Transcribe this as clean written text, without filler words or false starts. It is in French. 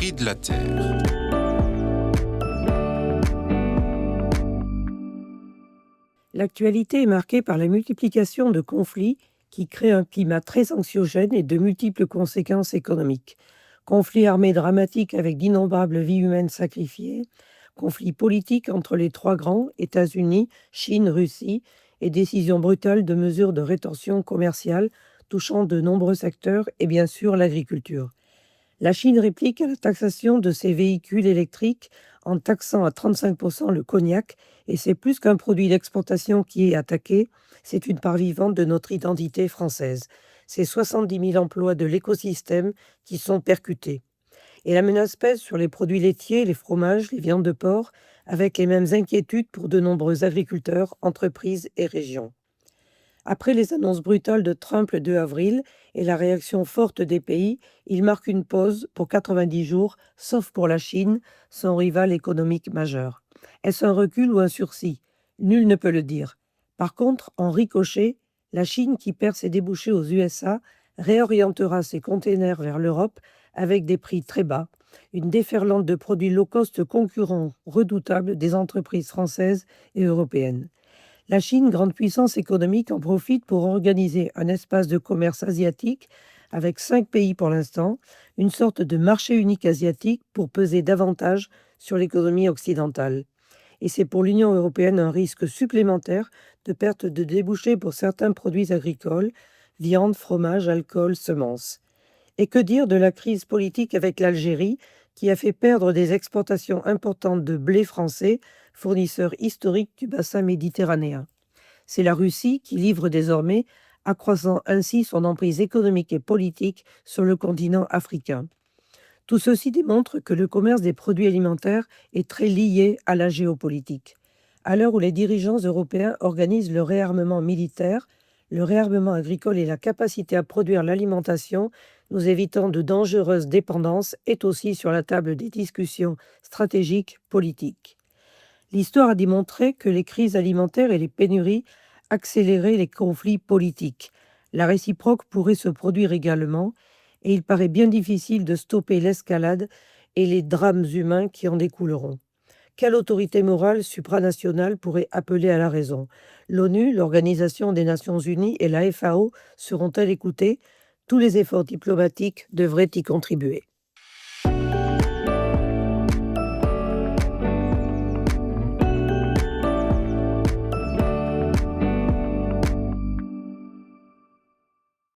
prix de la terre. L'actualité est marquée par la multiplication de conflits qui créent un climat très anxiogène et de multiples conséquences économiques. Conflits armés dramatiques avec d'innombrables vies humaines sacrifiées, conflits politiques entre les trois grands, États-Unis, Chine, Russie, et décisions brutales de mesures de rétorsion commerciale touchant de nombreux secteurs et bien sûr l'agriculture. La Chine réplique à la taxation de ses véhicules électriques en taxant à 35% le cognac, et c'est plus qu'un produit d'exportation qui est attaqué, c'est une part vivante de notre identité française. C'est 70 000 emplois de l'écosystème qui sont percutés. Et la menace pèse sur les produits laitiers, les fromages, les viandes de porc, avec les mêmes inquiétudes pour de nombreux agriculteurs, entreprises et régions. Après les annonces brutales de Trump le 2 avril et la réaction forte des pays, il marque une pause pour 90 jours, sauf pour la Chine, son rival économique majeur. Est-ce un recul ou un sursis? Nul ne peut le dire. Par contre, en ricochet, la Chine, qui perd ses débouchés aux USA, réorientera ses containers vers l'Europe avec des prix très bas, une déferlante de produits low-cost concurrents redoutables des entreprises françaises et européennes. La Chine, grande puissance économique, en profite pour organiser un espace de commerce asiatique avec 5 pays pour l'instant, une sorte de marché unique asiatique pour peser davantage sur l'économie occidentale. Et c'est pour l'Union européenne un risque supplémentaire de perte de débouchés pour certains produits agricoles, viande, fromage, alcool, semences. Et que dire de la crise politique avec l'Algérie, qui a fait perdre des exportations importantes de blé français, fournisseur historique du bassin méditerranéen. C'est la Russie qui livre désormais, accroissant ainsi son emprise économique et politique sur le continent africain. Tout ceci démontre que le commerce des produits alimentaires est très lié à la géopolitique. À l'heure où les dirigeants européens organisent le réarmement militaire, le réarmement agricole et la capacité à produire l'alimentation, nous évitons de dangereuses dépendances, est aussi sur la table des discussions stratégiques politiques. L'histoire a démontré que les crises alimentaires et les pénuries accéléraient les conflits politiques. La réciproque pourrait se produire également, et il paraît bien difficile de stopper l'escalade et les drames humains qui en découleront. Quelle autorité morale supranationale pourrait appeler à la raison? L'ONU, l'Organisation des Nations Unies et la FAO seront-elles écoutées? Tous les efforts diplomatiques devraient y contribuer.